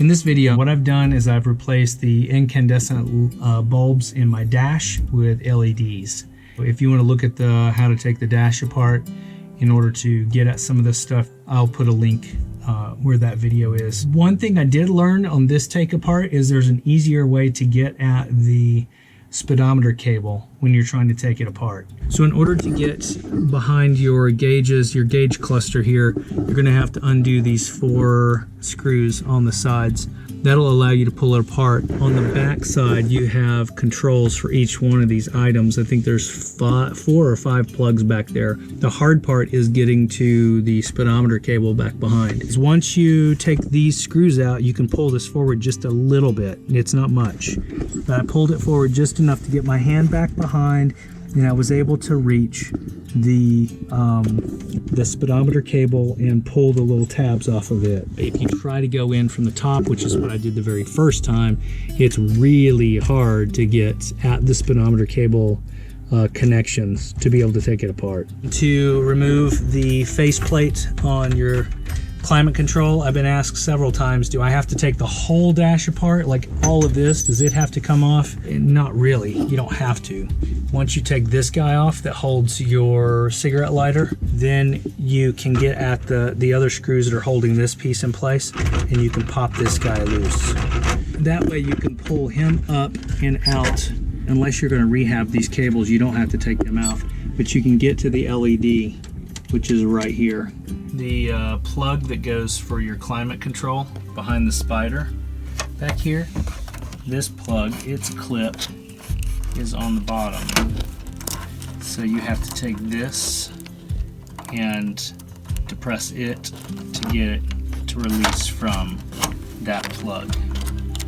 In this video, what I've done is I've replaced the incandescent bulbs in my dash with LEDs. If you want to look at how to take the dash apart in order to get at some of this stuff, I'll put a link where that video is. One thing I did learn on this take apart is there's an easier way to get at the speedometer cable when you're trying to take it apart. So in order to get behind your gauges, your gauge cluster here, you're going to have to undo these 4 screws on the sides. That'll allow you to pull it apart. On the back side, you have controls for each one of these items. I think there's 4 or 5 plugs back there. The hard part is getting to the speedometer cable back behind. Once you take these screws out, you can pull this forward just a little bit. It's not much. But I pulled it forward just enough to get my hand back behind, and I was able to reach the speedometer cable and pull the little tabs off of it. If you try to go in from the top, which is what I did the very first time, it's really hard to get at the speedometer cable connections to be able to take it apart. To remove the faceplate on your climate control, I've been asked several times, do I have to take the whole dash apart? Like all of this, does it have to come off? Not really, you don't have to. Once you take this guy off that holds your cigarette lighter, then you can get at the other screws that are holding this piece in place, and you can pop this guy loose. That way you can pull him up and out. Unless you're gonna rehab these cables, you don't have to take them out, but you can get to the LED, which is right here. The plug that goes for your climate control behind the spider back here, this plug, its clip is on the bottom. So you have to take this and depress it to get it to release from that plug.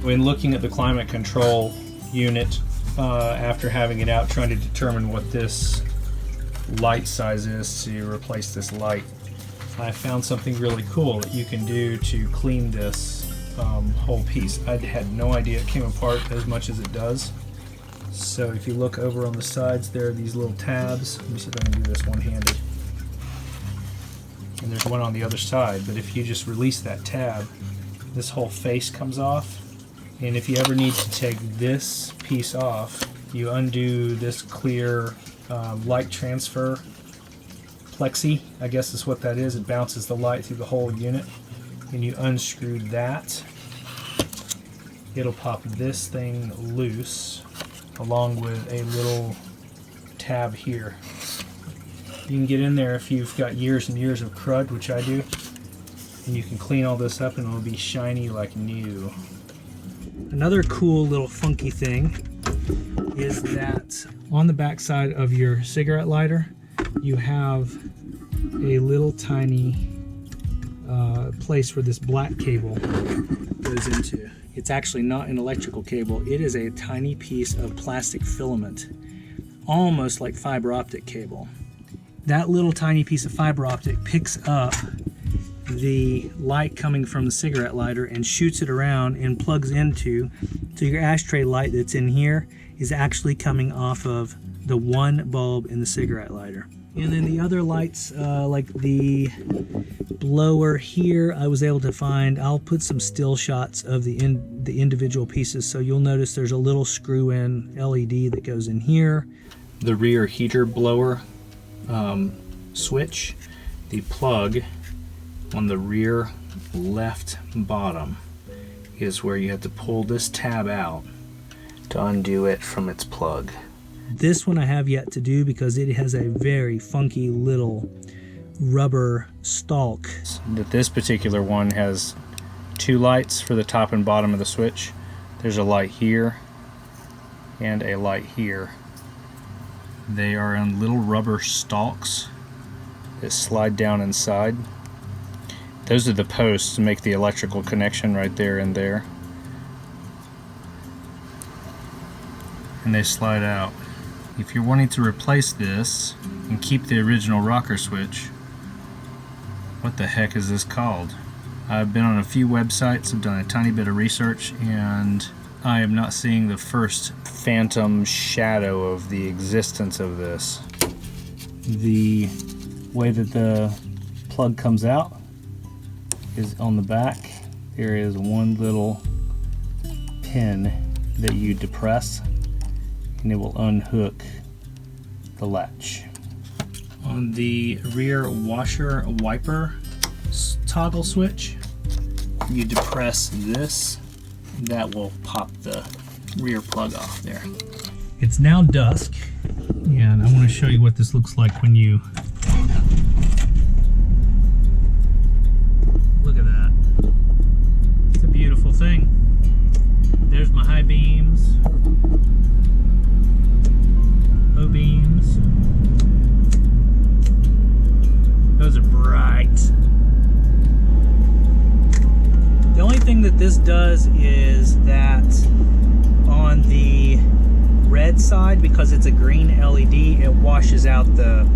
When looking at the climate control unit, after having it out, trying to determine what this light size is to replace this light, I found something really cool that you can do to clean this whole piece. I had no idea it came apart as much as it does. So if you look over on the sides, there are these little tabs. Let me see if I can do this one-handed. And there's one on the other side, but if you just release that tab, this whole face comes off. And if you ever need to take this piece off, you undo this clear light transfer plexi, I guess is what that is. It bounces the light through the whole unit, and you unscrew that, it'll pop this thing loose along with a little tab here. You can get in there if you've got years and years of crud, which I do, and you can clean all this up and it'll be shiny like new. Another cool little funky thing is that on the back side of your cigarette lighter, you have a little tiny place where this black cable goes into. It's actually not an electrical cable. It is a tiny piece of plastic filament, almost like fiber optic cable. That little tiny piece of fiber optic picks up the light coming from the cigarette lighter and shoots it around and plugs into, so your ashtray light that's in here is actually coming off of the one bulb in the cigarette lighter. And then the other lights, like the blower here, I was able to find. I'll put some still shots of the individual pieces, so you'll notice there's a little screw-in LED that goes in here. The rear heater blower switch, the plug on the rear left bottom is where you have to pull this tab out to undo it from its plug. This one I have yet to do because it has a very funky little rubber stalk. This particular one has 2 lights for the top and bottom of the switch. There's a light here and a light here. They are on little rubber stalks that slide down inside. Those are the posts to make the electrical connection right there and there. And they slide out. If you're wanting to replace this and keep the original rocker switch, what the heck is this called? I've been on a few websites, I've done a tiny bit of research, and I am not seeing the first phantom shadow of the existence of this. The way that the plug comes out is on the back. there is one little pin that you depress and it will unhook the latch. On the rear washer wiper toggle switch, you depress this, that will pop the rear plug off there. It's now dusk, and I want to show you what this looks like when you look at that. It's a beautiful thing. There's my high beams, low beams. Those are bright. The only thing that this does is that on the red side, because it's a green LED, it washes out the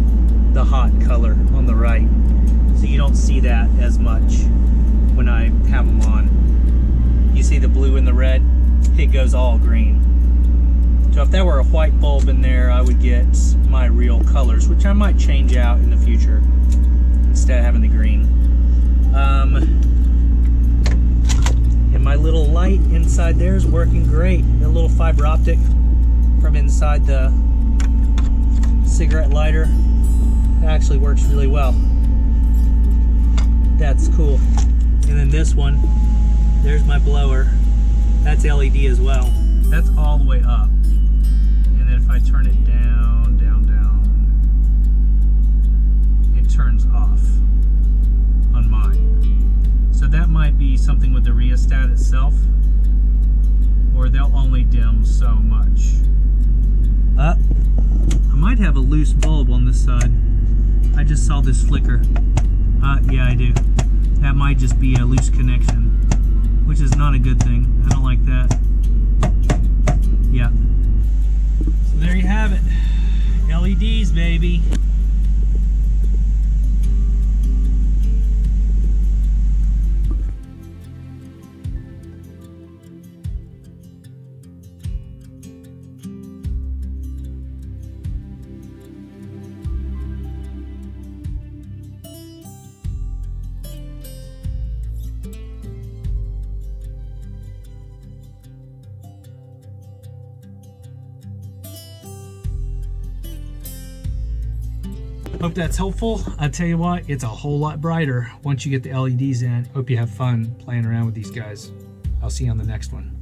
hot color on the right. So you don't see that as much when I have them on. You see the blue and the red? It goes all green. So if that were a white bulb in there, I would get my real colors, which I might change out in the future instead of having the green. And my little light inside there is working great. The little fiber optic from inside the cigarette lighter actually works really well. That's cool. And then this one, there's my blower. That's LED as well. That's all the way up. And then if I turn it down, down, down, it turns off on mine. So that might be something with the rheostat itself, or they'll only dim so much. I might have a loose bulb on this side. I just saw this flicker. Yeah, I do. That might just be a loose connection, which is not a good thing. I don't like that. Yeah. So there you have it. LEDs, baby. Hope that's helpful. I tell you what, it's a whole lot brighter once you get the LEDs in. Hope you have fun playing around with these guys. I'll see you on the next one.